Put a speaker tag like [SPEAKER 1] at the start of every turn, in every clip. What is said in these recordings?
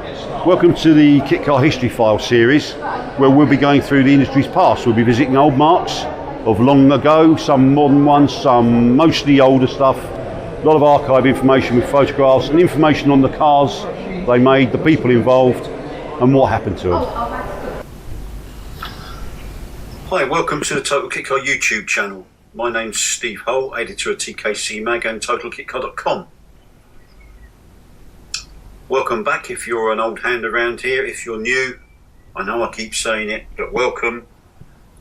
[SPEAKER 1] Welcome to the Kit Car History File series, where we'll be going through the industry's past. We'll be visiting old marks of long ago, some modern ones, some mostly older stuff. A lot of archive information with photographs and information on the cars they made, the people involved, and what happened to them. Hi, welcome to the Total Kit Car YouTube channel. My name's Steve Hull, editor of TKC Mag and TotalKitCar.com. Welcome back if you're an old hand around here. If you're new, I know I keep saying it, but welcome.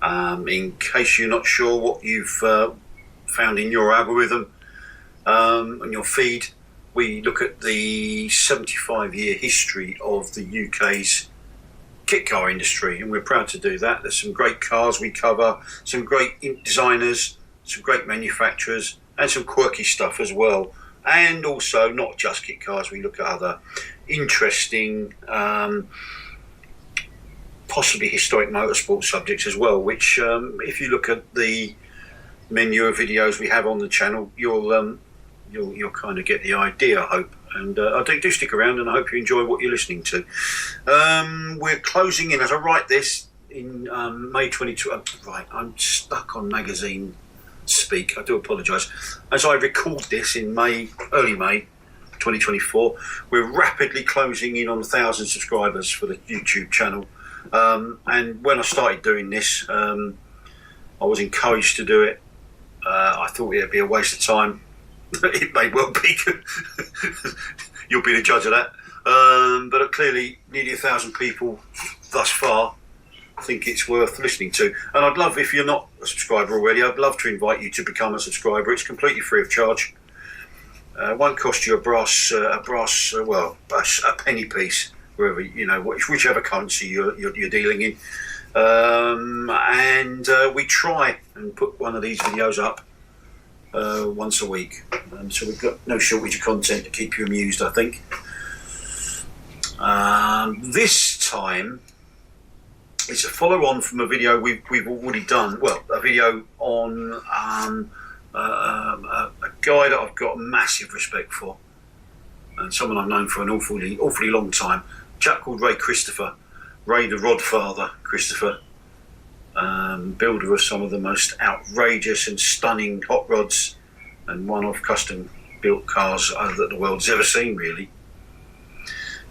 [SPEAKER 1] In case you're not sure what you've found in your algorithm, on your feed, we look at the 75-year history of the UK's kit car industry, and we're proud to do that. There's some great cars we cover, some great designers, some great manufacturers, and some quirky stuff as well. And also, not just kit cars, we look at other interesting, possibly historic motorsport subjects as well, which if you look at the menu of videos we have on the channel, you'll kind of get the idea, I hope. And I do stick around, and I hope you enjoy what you're listening to. We're closing in, as I write this, in May 22. Right, I'm stuck on magazine speak, I do apologise. As I record this in early May 2024, we're rapidly closing in on 1,000 subscribers for the YouTube channel. And when I started doing this, I was encouraged to do it. I thought it'd be a waste of time. It may well be. You'll be the judge of that. But clearly, nearly 1,000 people thus far think it's worth listening to. And I'd love, if you're not a subscriber already, I'd love to invite you to become a subscriber. It's completely free of charge. Won't cost you a penny piece, wherever, whichever currency you're dealing in. And we try and put one of these videos up once a week. So we've got no shortage of content to keep you amused, I think. This time, it's a follow-on from a video we've already done. Well, a video on a guy that I've got massive respect for, and someone I've known for an awfully long time. A chap called Ray Christopher, Ray the Rodfather Christopher, builder of some of the most outrageous and stunning hot rods and one-off custom-built cars that the world's ever seen, really.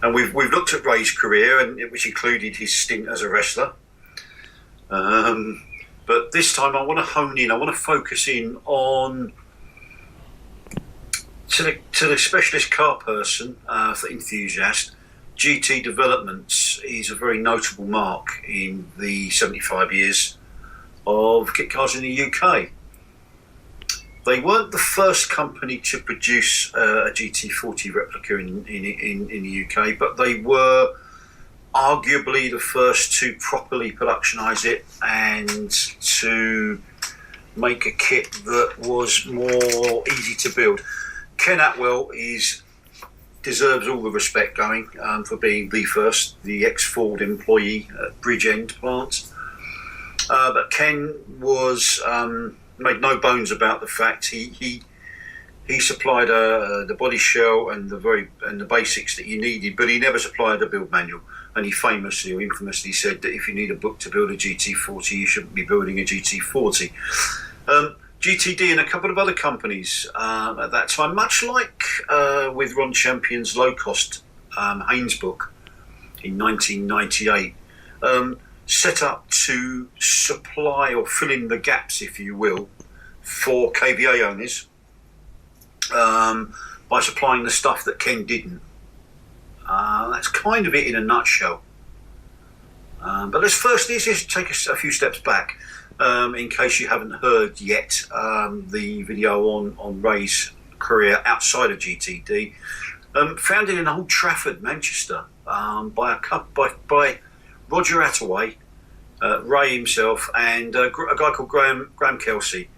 [SPEAKER 1] And we've looked at Ray's career, which included his stint as a wrestler. But this time I want to hone in, I want to focus in on to the specialist car person, enthusiast. GT Developments is a very notable mark in the 75 years of kit cars in the UK. They weren't the first company to produce a GT40 replica in the UK, but they were arguably the first to properly productionise it and to make a kit that was more easy to build. Ken Atwell deserves all the respect going for being the ex-Ford employee at Bridgend plant. But Ken was made no bones about the fact he supplied the body shell and the basics that you needed, but he never supplied a build manual. And he famously or infamously said that if you need a book to build a GT40, you shouldn't be building a GT40. GTD and a couple of other companies at that time, much like with Ron Champion's low-cost Haynes book in 1998, set up to supply or fill in the gaps, if you will, for KVA owners by supplying the stuff that Ken didn't. That's kind of it in a nutshell. But let's just take a few steps back, in case you haven't heard yet the video on Ray's career outside of GTD. Founded in Old Trafford, Manchester, by Roger Attaway, Ray himself, and a guy called Graham Kelsey.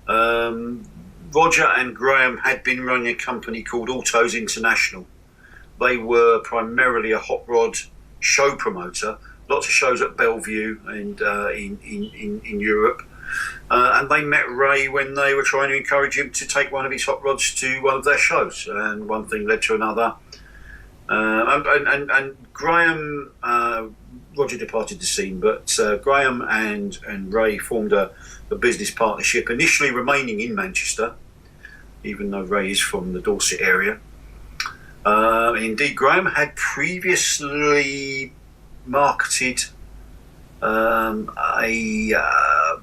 [SPEAKER 1] Roger and Graham had been running a company called Autos International. They were primarily a hot rod show promoter, lots of shows at Bellevue and in Europe. And they met Ray when they were trying to encourage him to take one of his hot rods to one of their shows. And one thing led to another. And Graham, Roger departed the scene, but Graham and Ray formed a business partnership, initially remaining in Manchester, even though Ray is from the Dorset area. Indeed, Graham had previously marketed a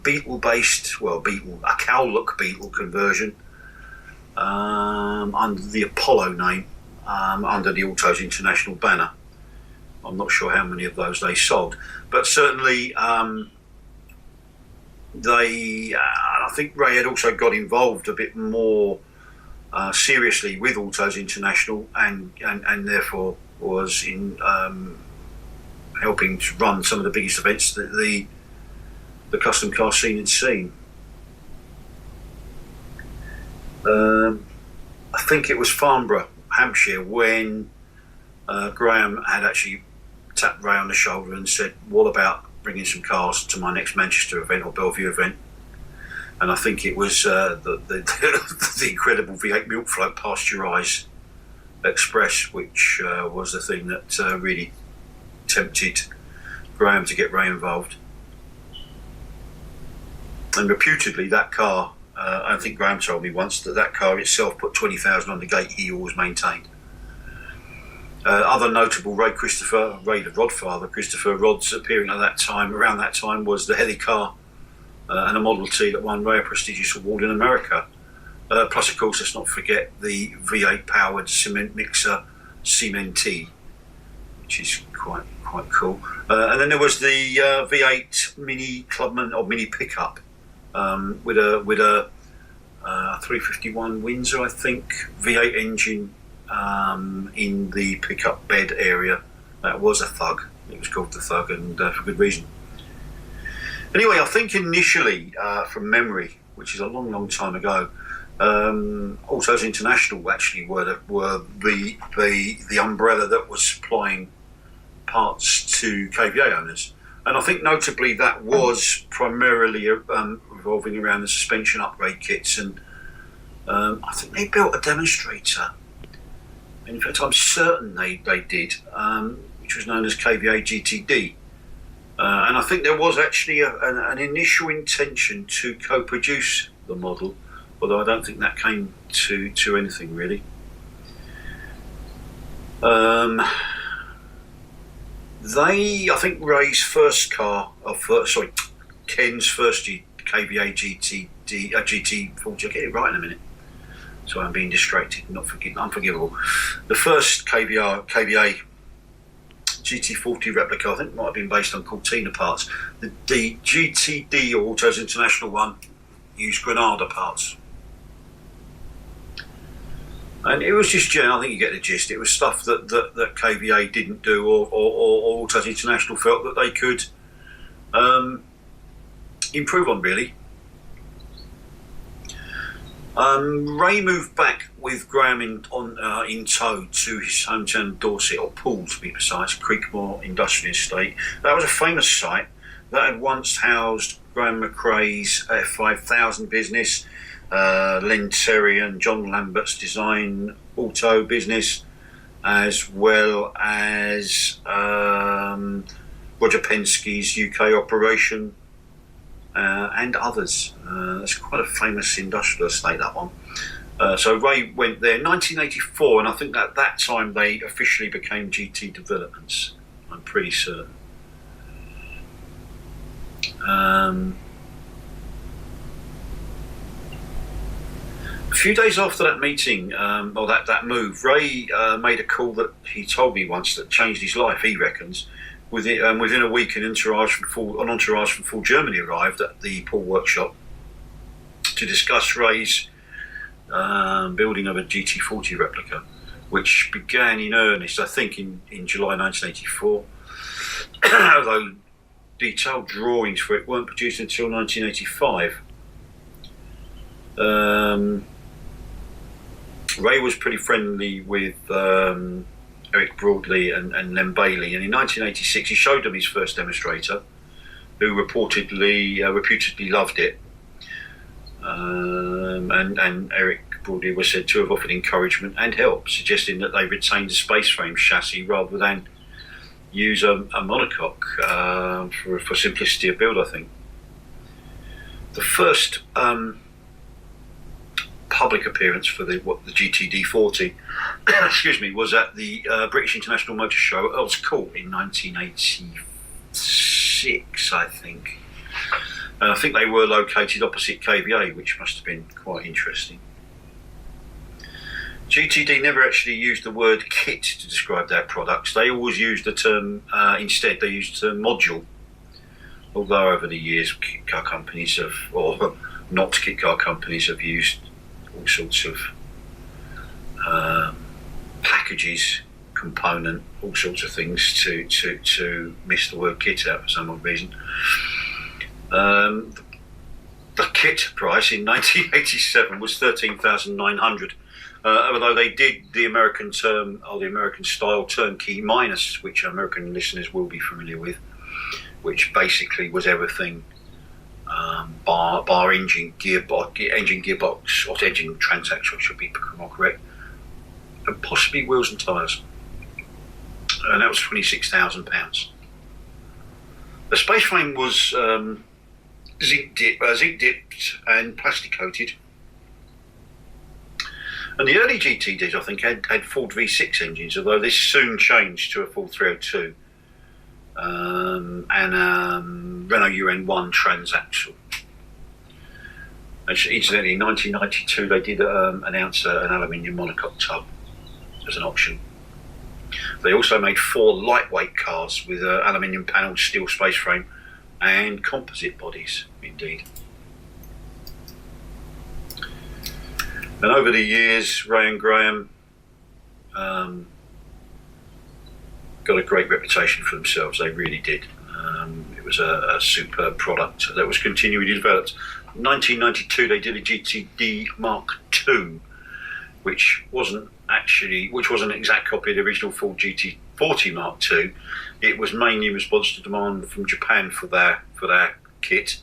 [SPEAKER 1] Beetle-based, a Cowlook Beetle conversion under the Apollo name, under the Autos International banner. I'm not sure how many of those they sold, but certainly I think Ray had also got involved a bit more seriously with Autos International, and therefore was in helping to run some of the biggest events that the custom car scene had seen. I think it was Farnborough, Hampshire, when Graham had actually tapped Ray on the shoulder and said, "What about bringing some cars to my next Manchester event or Bellevue event?" And I think it was the incredible V8 milk float Pasteurise Express, which was the thing that really tempted Graham to get Ray involved. And reputedly, that car, I think Graham told me once that car itself put 20,000 on the gate he always maintained. Other notable Ray the Rodfather, Christopher Rods, appearing at that time, around that time, was the heli car and a Model T that won Ray a prestigious award in America. Plus, of course, let's not forget the V8 powered cement mixer Cement-T, which is quite cool. And then there was the V8 Mini Clubman or Mini Pickup with a 351 Windsor, I think, V8 engine in the pickup bed area. That was a Thug. It was called the Thug, and for good reason. Anyway, I think initially, from memory, which is a long time ago, Autos International actually were the umbrella that was supplying parts to KVA owners, and I think notably that was primarily revolving around the suspension upgrade kits, and I think they built a demonstrator. In fact, I'm certain they did, which was known as KVA GTD. And I think there was actually an initial intention to co-produce the model, although I don't think that came to anything really. I think Ray's first car, Ken's first KVA GT40, I'll get it right in a minute. So I'm being distracted, unforgivable. The first KVA GT40 replica, I think, might have been based on Cortina parts. The GTD, or Autos International one, used Granada parts. And it was just, I think you get the gist. It was stuff that KVA didn't do, or Autos International felt that they could improve on, really. Ray moved back with Graham in tow to his hometown Dorset, or Poole to be precise, Creekmore Industrial Estate. That was a famous site that had once housed Graham McRae's F5000 business, Len Terry and John Lambert's design auto business, as well as Roger Penske's UK operation, and others. It's quite a famous industrial estate, that one. So Ray went there in 1984, and I think that that time they officially became GT Developments, I'm pretty certain. A few days after that meeting, or that move, Ray made a call that he told me once that changed his life, he reckons. Within a week, an entourage from full Germany arrived at the Poole workshop to discuss Ray's building of a GT40 replica, which began in earnest, I think, in July 1984, although detailed drawings for it weren't produced until 1985. Ray was pretty friendly with Eric Broadley and Len Bailey, and in 1986 he showed them his first demonstrator, who reputedly loved it. And Eric broadly were said to have offered encouragement and help, suggesting that they retained a space frame chassis rather than use a monocoque for simplicity of build, I think. The first public appearance for the GTD 40 excuse me, was at the British International Motor Show at Earl's Court in 1986, I think. And I think they were located opposite KVA, which must have been quite interesting. GTD never actually used the word kit to describe their products. They always used the term, instead they used the term module. Although over the years kit car companies have, or not kit car companies, have used all sorts of packages, component, all sorts of things to miss the word kit out for some odd reason. The kit price in 1987 was $13,900. Although they did the American term, or the American style turnkey minus, which American listeners will be familiar with, which basically was everything bar engine gearbox, or engine transaxle should be more correct, and possibly wheels and tyres. And that was £26,000. The space frame was zinc dipped and plastic coated. And the early GTDs, I think, had Ford V6 engines, although this soon changed to a Ford 302 and Renault UN1 transaxle. Actually, incidentally, in 1992, they did announce an aluminium monocoque tub as an option. They also made 4 lightweight cars with aluminium panelled steel space frame and composite bodies, indeed. And over the years, Ray and Graham got a great reputation for themselves. They really did. It was a superb product that was continually developed. In 1992, they did a GTD Mark II, which wasn't an exact copy of the original Ford GT40 Mark II. It was mainly in response to demand from Japan for their kit.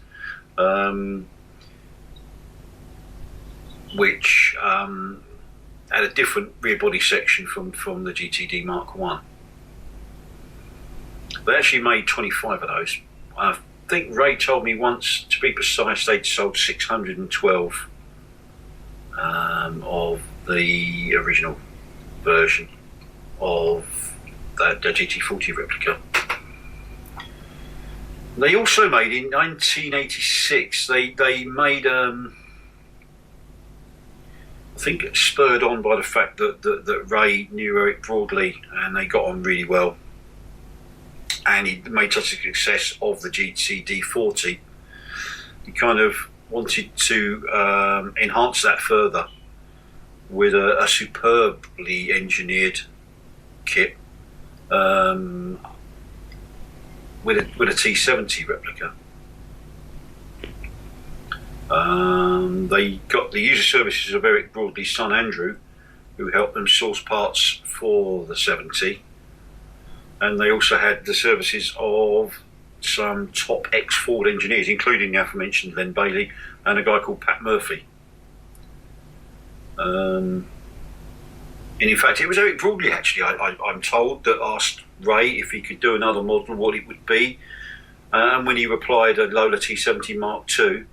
[SPEAKER 1] Which had a different rear body section from the GTD Mark I. They actually made 25 of those. I think Ray told me once, to be precise, they'd sold 612 of the original version of the GT40 replica. They also made, in 1986, they made I think spurred on by the fact that Ray knew Eric Broadley and they got on really well, and he made such a success of the GTD 40, he kind of wanted to enhance that further with a superbly engineered kit with a T70 replica. They got the user services of Eric Broadley's son Andrew, who helped them source parts for the 70, and they also had the services of some top ex-Ford engineers, including the aforementioned Len Bailey and a guy called Pat Murphy. And in fact, it was Eric Broadley, actually, I'm told, that asked Ray if he could do another model, what it would be. And when he replied a Lola T70 Mark II,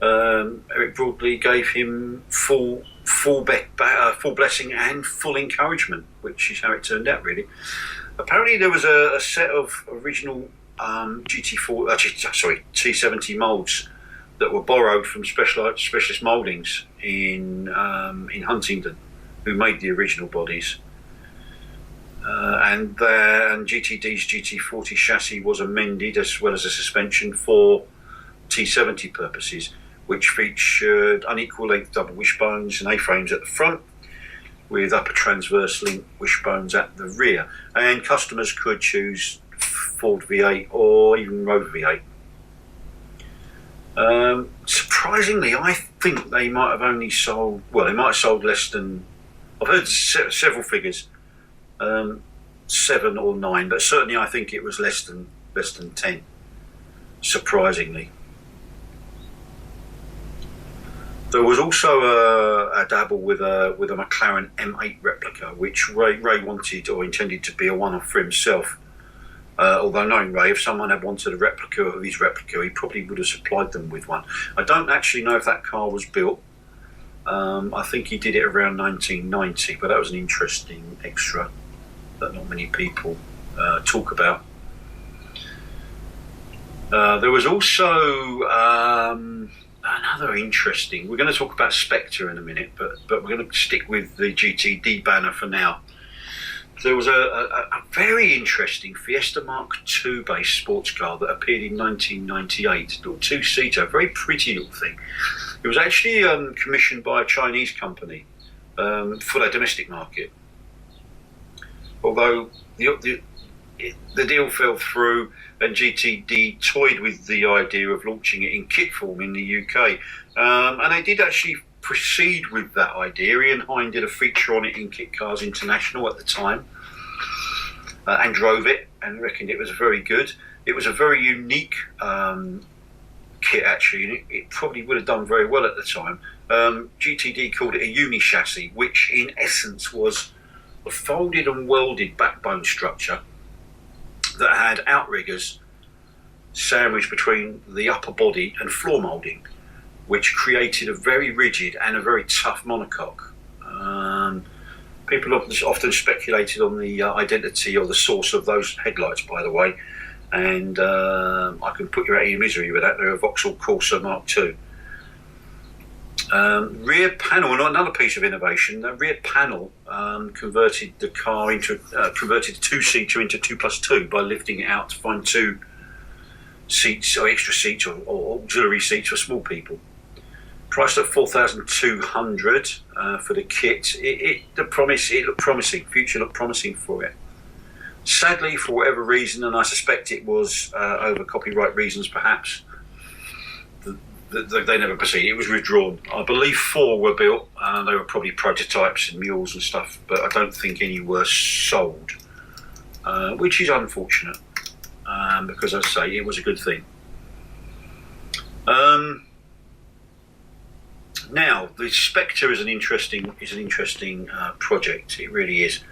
[SPEAKER 1] Eric Broadley gave him full blessing and full encouragement, which is how it turned out, really. Apparently, there was a set of original T70 moulds that were borrowed from specialist mouldings in Huntingdon, who made the original bodies. And GTD's GT40 chassis was amended, as well as a suspension for T70 purposes, which featured unequal length double wishbones and A-frames at the front, with upper transverse link wishbones at the rear. And customers could choose Ford V8 or even Rover V8. Surprisingly, I think they might have only sold, they might have sold less than, I've heard several figures, 7 or 9, but certainly I think it was less than 10, surprisingly. There was also a dabble with a McLaren M8 replica, which Ray wanted or intended to be a one-off for himself. Although knowing Ray, if someone had wanted a replica of his replica, he probably would have supplied them with one. I don't actually know if that car was built. I think he did it around 1990, but that was an interesting extra that not many people talk about. There was also another interesting. We're going to talk about Spectre in a minute, but we're going to stick with the GTD banner for now. There was a very interesting Fiesta Mark II based sports car that appeared in 1998, little two-seater, very pretty little thing. It was actually commissioned by a Chinese company for their domestic market. Although the deal fell through, and GTD toyed with the idea of launching it in kit form in the UK. And they did actually proceed with that idea. Ian Hine did a feature on it in Kit Cars International at the time, and drove it and reckoned it was very good. It was a very unique kit actually, and it probably would have done very well at the time. GTD called it a uni chassis, which in essence was a folded and welded backbone structure that had outriggers sandwiched between the upper body and floor moulding, which created a very rigid and a very tough monocoque. People often speculated on the identity or the source of those headlights, by the way, and I can put you out of your misery with that. They're a Vauxhall Corsa Mark II. Rear panel, another piece of innovation. The rear panel converted the car into converted the two-seater into 2+2 by lifting it out to find two seats or extra seats or auxiliary seats for small people. Priced at $4,200 for the kit. It looked promising. Future looked promising for it. Sadly, for whatever reason, and I suspect it was over copyright reasons, perhaps, they never proceeded. It was withdrawn. I believe 4 were built. They were probably prototypes and mules and stuff, but I don't think any were sold, which is unfortunate, because as I say, it was a good thing. Now, the Spectre is an interesting project. It really is.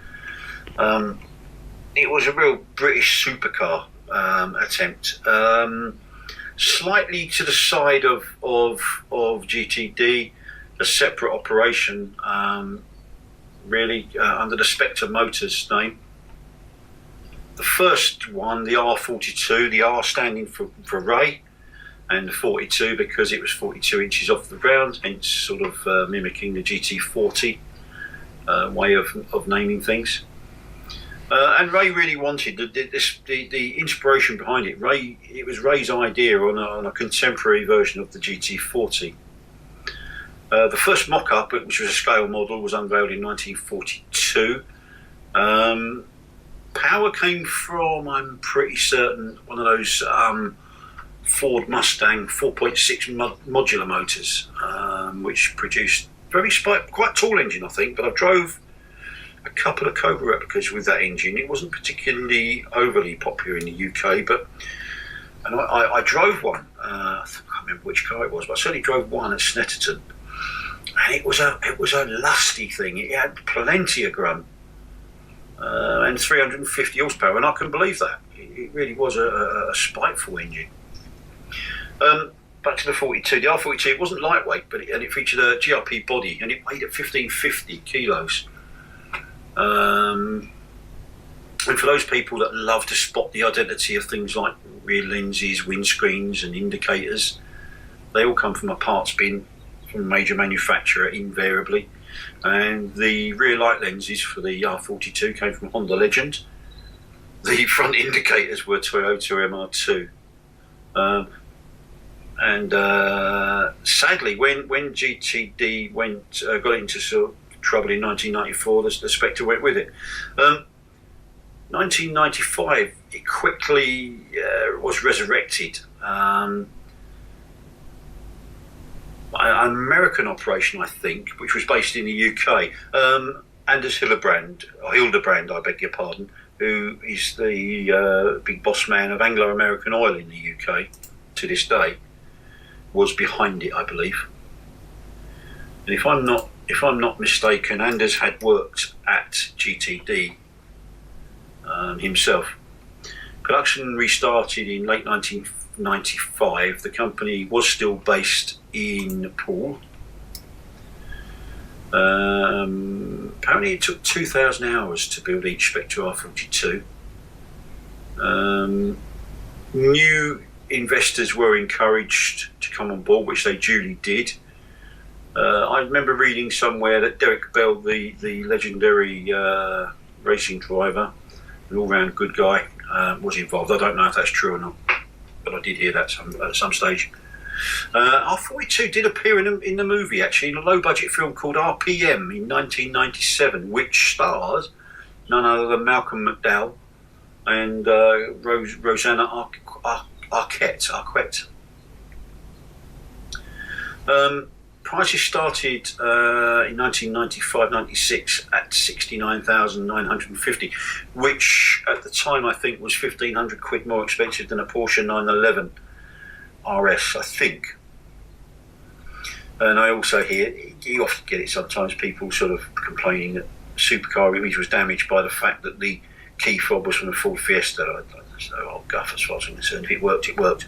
[SPEAKER 1] It was a real British supercar attempt. Slightly to the side of GTD, a separate operation, really under the Spectre Motors name. The first one, the R42, the R standing for Ray, and the 42 because it was 42 inches off the ground, hence sort of mimicking the GT40 way of naming things. And Ray really wanted the inspiration behind it. It was Ray's idea on a contemporary version of the GT40. The first mock-up, which was a scale model, was unveiled in 1942. Power came from, I'm pretty certain, one of those Ford Mustang 4.6 modular motors, which produced quite tall engine, I think. But I drove a couple of Cobra replicas with that engine. It wasn't particularly overly popular in the UK, and I drove one. I can't remember which car it was, but I certainly drove one at Snetterton, and it was a lusty thing. It had plenty of grunt and 350 horsepower, and I can believe that. It really was a spiteful engine. Back to the 42. The R42, it wasn't lightweight, but it featured a GRP body, and it weighed at 1550 kilos. And for those people that love to spot the identity of things like rear lenses, windscreens and indicators, they all come from a parts bin from a major manufacturer invariably. And the rear light lenses for the R42 came from Honda Legend. The front indicators were Toyota MR2. And sadly, when GTD got into sort of trouble in 1994, the Spectre went with it. 1995, it quickly was resurrected. An American operation, I think, which was based in the UK. Anders Hildebrand, I beg your pardon, who is the big boss man of Anglo-American Oil in the UK to this day, was behind it, I believe. And if I'm not mistaken, Anders had worked at GTD himself. Production restarted in late 1995. The company was still based in Poole. Apparently it took 2,000 hours to build each Spectre R42. New investors were encouraged to come on board, which they duly did. I remember reading somewhere that Derek Bell, the legendary racing driver, an all-round good guy, was involved. I don't know if that's true or not, but I did hear that at some stage. R42 did appear in the movie, actually, in a low-budget film called RPM in 1997, which stars none other than Malcolm McDowell and Rosanna Arquette. Prices started in 1995-96 at $69,950, which at the time I think was £1,500 more expensive than a Porsche 911 RS, I think. And I also hear, you often get it sometimes, people sort of complaining that the supercar image was damaged by the fact that the key fob was from a Ford Fiesta. So I'll guff as far as I'm concerned. If it worked, it worked.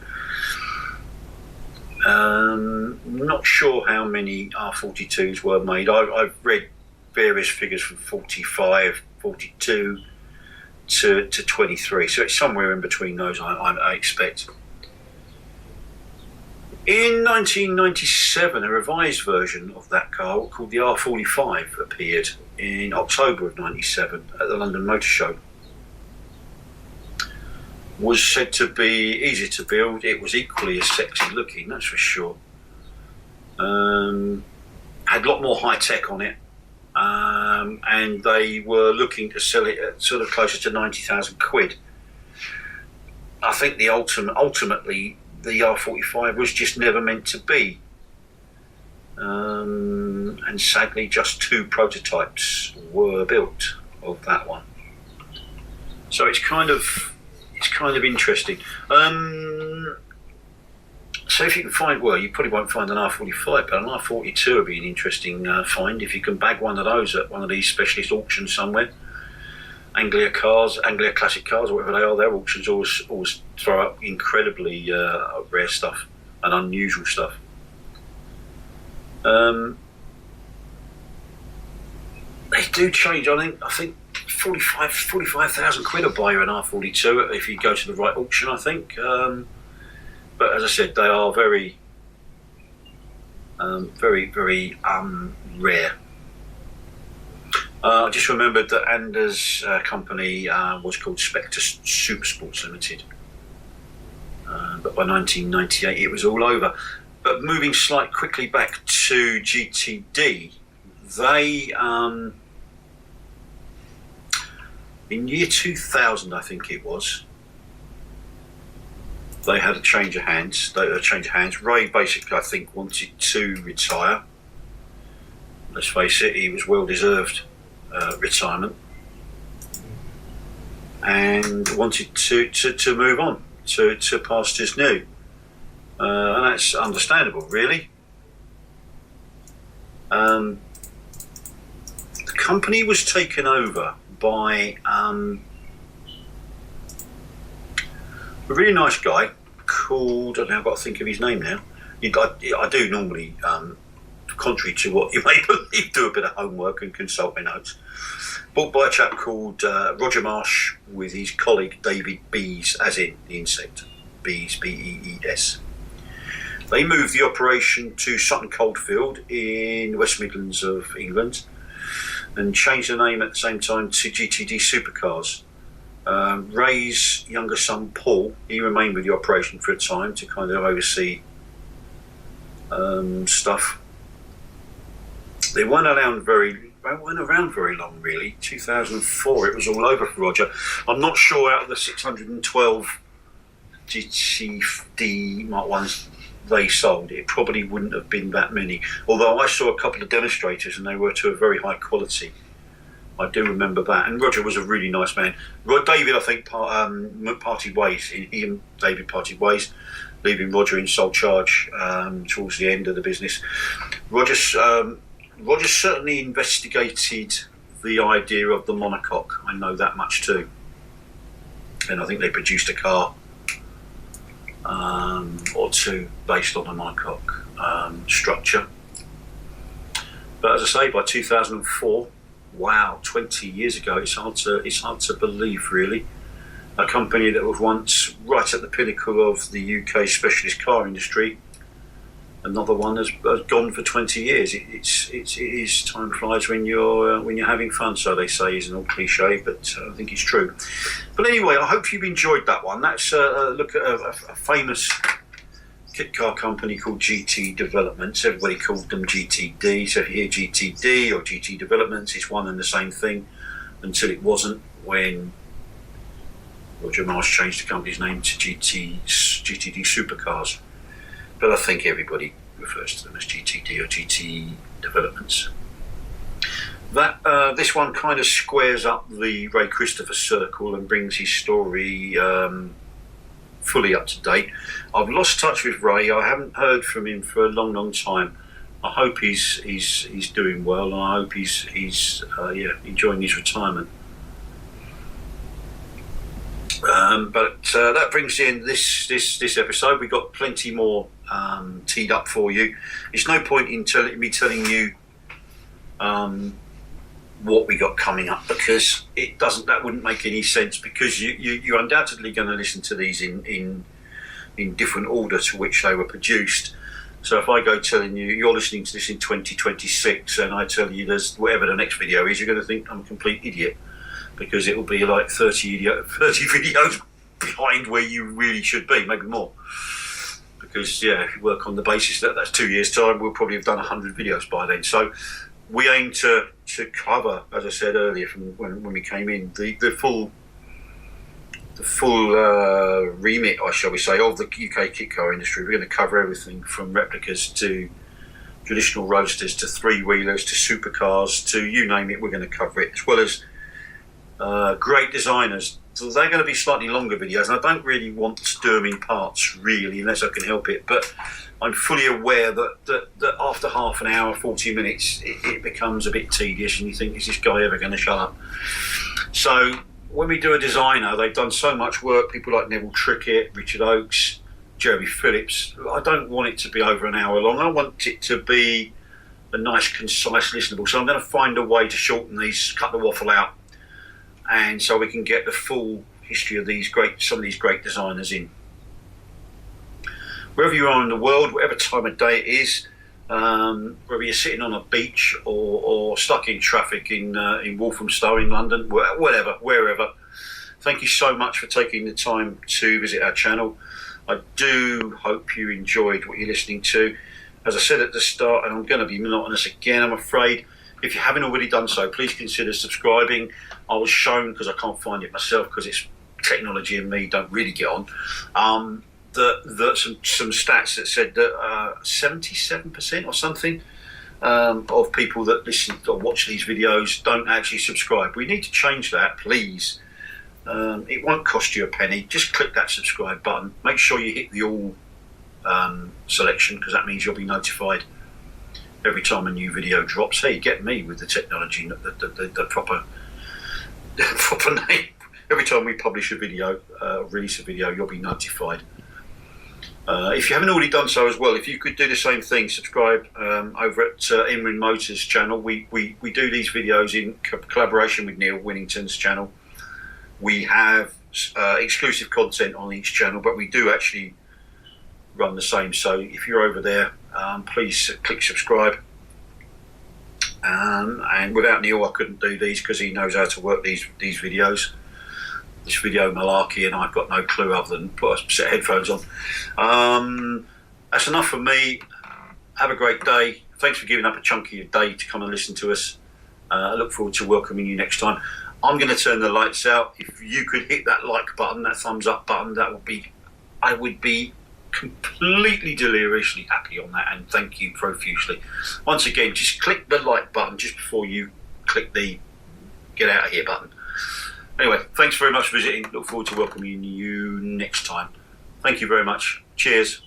[SPEAKER 1] Not sure how many R42s were made. I've read various figures from 45, 42 to 23, so it's somewhere in between those, I expect. In 1997, a revised version of that car called the R45 appeared in October of 97 at the London Motor Show. Was said to be easy to build. It was equally as sexy looking, that's for sure. Had a lot more high tech on it, and they were looking to sell it at sort of closer to £90,000. I think ultimately the R45 was just never meant to be, and sadly just 2 prototypes were built of that one. So it's kind of interesting. So if you can find, well, you probably won't find an R45, but an R42 would be an interesting find if you can bag one of those at one of these specialist auctions somewhere. Anglia Classic Cars, or whatever they are, their auctions always throw up incredibly rare stuff and unusual stuff. They do change. I think 45,000 quid will buy you an R42 if you go to the right auction, I think. But as I said, they are very, very rare. I just remembered that Anders' company was called Spectre Supersports Limited. But by 1998 it was all over. But moving quickly back to GTD, they, in year 2000 I think it was, they had a change of hands. Ray basically, I think, wanted to retire. Let's face it, he was well-deserved retirement, and wanted to move on to pastures new, and that's understandable, really. The company was taken over by a really nice guy called, I've got to think of his name now. I do normally, contrary to what you may believe, do a bit of homework and consult my notes. Bought by a chap called Roger Marsh with his colleague David Bees, as in the insect, Bees, B-E-E-S. They moved the operation to Sutton Coldfield in the West Midlands of England and changed the name at the same time to GTD Supercars. Ray's younger son Paul, he remained with the operation for a time to kind of oversee stuff. They weren't around very long, really. 2004, it was all over for Roger. I'm not sure out of the 612 GTD Mark 1s they sold, it probably wouldn't have been that many. Although I saw a couple of demonstrators and they were to a very high quality. I do remember that. And Roger was a really nice man. David, I think, parted ways. He and David parted ways, leaving Roger in sole charge towards the end of the business. Roger Roger certainly investigated the idea of the monocoque. I know that much too. And I think they produced a car or two based on a monocoque structure. But as I say, by 2004, wow, 20 years ago, it's hard to believe, really. A company that was once right at the pinnacle of the UK specialist car industry, another one has gone for 20 years. It is time flies when you're having fun, so they say. Is an old cliche, but I think it's true. But anyway, I hope you've enjoyed that one. That's a look at a famous kit car company called GT Developments. Everybody called them GTD. So if you hear GTD or GT Developments, it's one and the same thing, until it wasn't, when Roger Mars changed the company's name to GTD Supercars. But I think everybody refers to them as GTD or GT Developments. This one kind of squares up the Ray Christopher circle and brings his story fully up to date. I've lost touch with Ray. I haven't heard from him for a long, long time. I hope he's doing well, and I hope he's enjoying his retirement. But that brings in this episode. We've got plenty more teed up for you. It's no point in me telling you what we got coming up, because that wouldn't make any sense, because you're undoubtedly going to listen to these in different order to which they were produced. So if I go telling you're listening to this in 2026 and I tell you there's whatever the next video is, you're going to think I'm a complete idiot, because it will be like 30 videos behind where you really should be, maybe more. Because if you work on the basis that that's 2 years' time, we'll probably have done 100 videos by then. So we aim to cover, as I said earlier, from when we came in, the full remit, shall we say, of the UK kit car industry. We're going to cover everything from replicas to traditional roadsters to three-wheelers to supercars to you name it. We're going to cover it, as well as great designers. So they're going to be slightly longer videos, and I don't really want to do them in parts, really, unless I can help it. But I'm fully aware that after half an hour, 40 minutes, it becomes a bit tedious, and you think, is this guy ever going to shut up? So when we do a designer, they've done so much work, people like Neville Trickett, Richard Oakes, Jeremy Phillips. I don't want it to be over an hour long. I want it to be a nice, concise, listenable. So I'm going to find a way to shorten these, cut the waffle out, and so we can get the full history of some of these great designers in. Wherever you are in the world, whatever time of day it is, whether you're sitting on a beach or stuck in traffic in Walthamstow in London, whatever, wherever, thank you so much for taking the time to visit our channel. I do hope you enjoyed what you're listening to. As I said at the start, and I'm going to be monotonous again, I'm afraid, if you haven't already done so, please consider subscribing. I was shown, because I can't find it myself, because it's technology and me don't really get on, that some stats that said that 77% or something of people that listen or watch these videos don't actually subscribe. We need to change that, please. It won't cost you a penny. Just click that subscribe button. Make sure you hit the all selection, because that means you'll be notified every time a new video drops. Hey, get me with the technology, the proper name. Every time we publish a video, release a video, you'll be notified. If you haven't already done so as well, if you could do the same thing, subscribe over at Inrin Motors channel. We do these videos in collaboration with Neil Winnington's channel. We have exclusive content on each channel, but we do actually run the same. So if you're over there, please click subscribe. And without Neil, I couldn't do these, because he knows how to work these videos. This video malarkey, and I've got no clue other than put a set of headphones on. That's enough from me. Have a great day. Thanks for giving up a chunk of your day to come and listen to us. I look forward to welcoming you next time. I'm going to turn the lights out. If you could hit that like button, that thumbs up button, I would be completely deliriously happy on that, and thank you profusely. Once again, just click the like button just before you click the get out of here button. Anyway, thanks very much for visiting. Look forward to welcoming you next time. Thank you very much. Cheers.